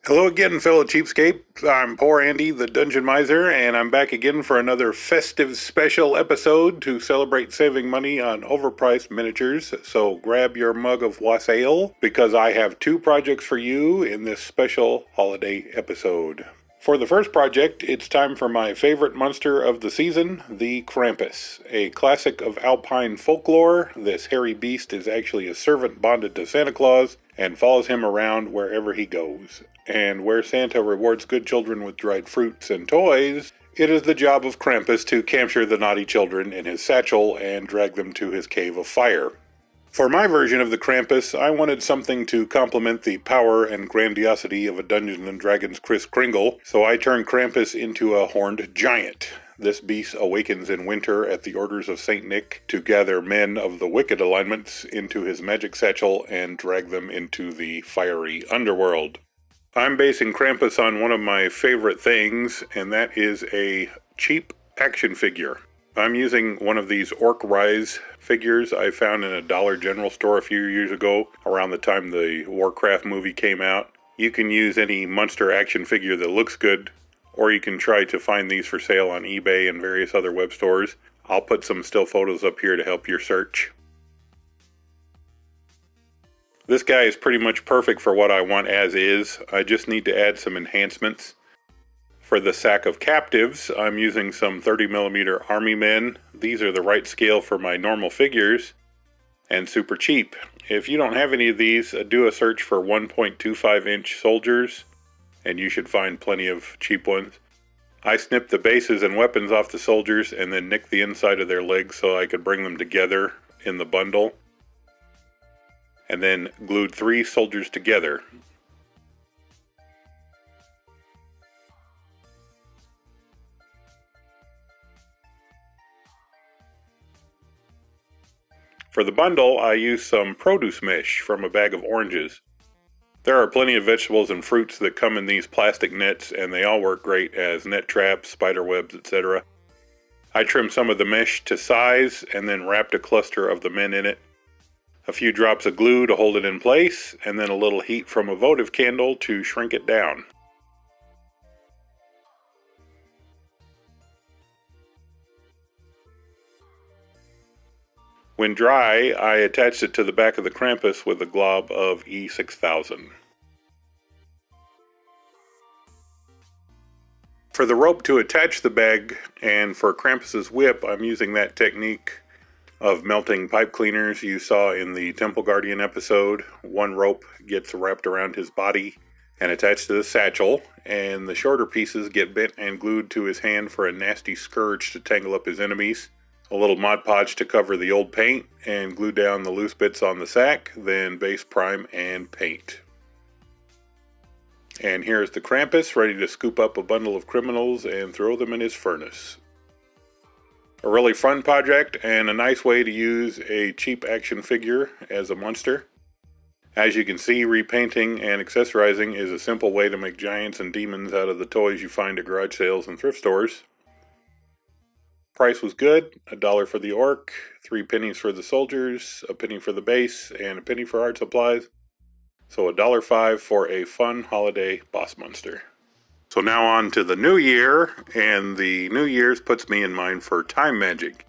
Hello again, fellow cheapskates. I'm Poor Andy, the Dungeon Miser, and I'm back again for another festive special episode to celebrate saving money on overpriced miniatures. So grab your mug of wassail, because I have two projects for you in this special holiday episode. For the first project, it's time for my favorite monster of the season, the Krampus. A classic of alpine folklore, this hairy beast is actually a servant bonded to Santa Claus and follows him around wherever he goes. And where Santa rewards good children with dried fruits and toys, it is the job of Krampus to capture the naughty children in his satchel and drag them to his cave of fire. For my version of the Krampus, I wanted something to complement the power and grandiosity of a Dungeons & Dragons Kris Kringle, so I turned Krampus into a horned giant. This beast awakens in winter at the orders of St. Nick to gather men of the wicked alignments into his magic satchel and drag them into the fiery underworld. I'm basing Krampus on one of my favorite things, and that is a cheap action figure. I'm using one of these Orc Rise figures I found in a Dollar General store a few years ago, around the time the Warcraft movie came out. You can use any monster action figure that looks good, or you can try to find these for sale on eBay and various other web stores. I'll put some still photos up here to help your search. This guy is pretty much perfect for what I want as is. I just need to add some enhancements. For the sack of captives, I'm using some 30mm army men. These are the right scale for my normal figures, and super cheap. If you don't have any of these, do a search for 1.25-inch soldiers, and you should find plenty of cheap ones. I snipped the bases and weapons off the soldiers and then nicked the inside of their legs so I could bring them together in the bundle, and then glued 3 soldiers together. For the bundle, I used some produce mesh from a bag of oranges. There are plenty of vegetables and fruits that come in these plastic nets, and they all work great as net traps, spider webs, etc. I trimmed some of the mesh to size and then wrapped a cluster of the men in it. A few drops of glue to hold it in place, and then a little heat from a votive candle to shrink it down. When dry, I attached it to the back of the Krampus with a glob of E6000. For the rope to attach the bag, and for Krampus's whip, I'm using that technique of melting pipe cleaners you saw in the Temple Guardian episode. One rope gets wrapped around his body and attached to the satchel, and the shorter pieces get bent and glued to his hand for a nasty scourge to tangle up his enemies. A little Mod Podge to cover the old paint, and glue down the loose bits on the sack, then base prime and paint. And here's the Krampus ready to scoop up a bundle of criminals and throw them in his furnace. A really fun project and a nice way to use a cheap action figure as a monster. As you can see, repainting and accessorizing is a simple way to make giants and demons out of the toys you find at garage sales and thrift stores. Price was good, $1 for the orc, 3 pennies for the soldiers, a penny for the base, and a penny for art supplies. So $1.05 for a fun holiday boss monster. So now on to the new year, and the New Year's puts me in mind for time magic.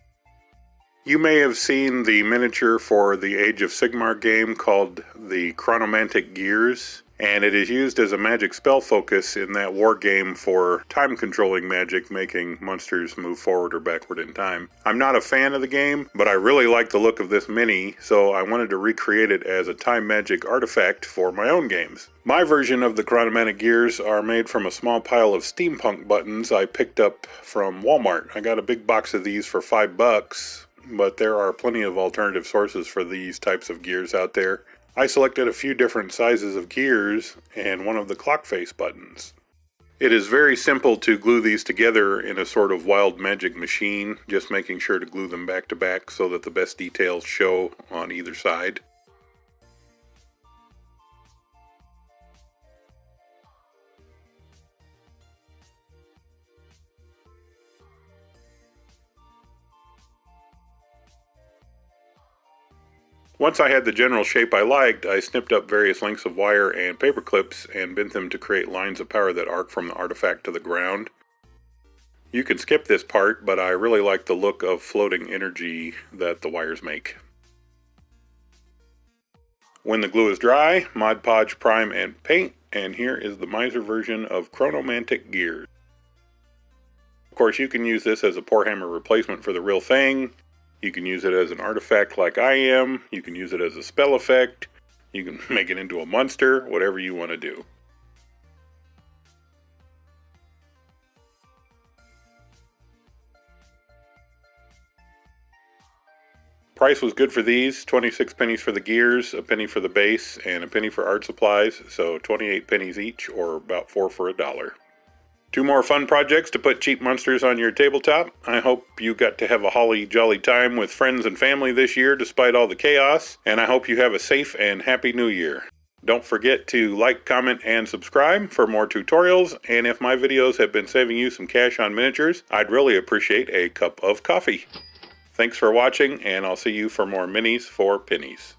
You may have seen the miniature for the Age of Sigmar game called the Chronomantic Gears, and it is used as a magic spell focus in that war game for time controlling magic, making monsters move forward or backward in time. I'm not a fan of the game, but I really like the look of this mini, so I wanted to recreate it as a time magic artifact for my own games. My version of the Chronomatic Gears are made from a small pile of steampunk buttons I picked up from Walmart. I got a big box of these for $5, but there are plenty of alternative sources for these types of gears out there. I selected a few different sizes of gears and one of the clock face buttons. It is very simple to glue these together in a sort of wild magic machine, just making sure to glue them back to back so that the best details show on either side. Once I had the general shape I liked, I snipped up various lengths of wire and paper clips and bent them to create lines of power that arc from the artifact to the ground. You can skip this part, but I really like the look of floating energy that the wires make. When the glue is dry, Mod Podge, prime, and paint, and here is the miser version of Chronomantic Gears. Of course, you can use this as a pour hammer replacement for the real thing. You can use it as an artifact like I am. You can use it as a spell effect. You can make it into a monster, whatever you want to do. Price was good for these, 26 pennies for the gears, a penny for the base, and a penny for art supplies, so 28 pennies each, or about 4 for $1. 2 more fun projects to put cheap monsters on your tabletop. I hope you got to have a holly jolly time with friends and family this year despite all the chaos, and I hope you have a safe and happy new year. Don't forget to like, comment, and subscribe for more tutorials, and if my videos have been saving you some cash on miniatures, I'd really appreciate a cup of coffee. Thanks for watching, and I'll see you for more minis for pennies.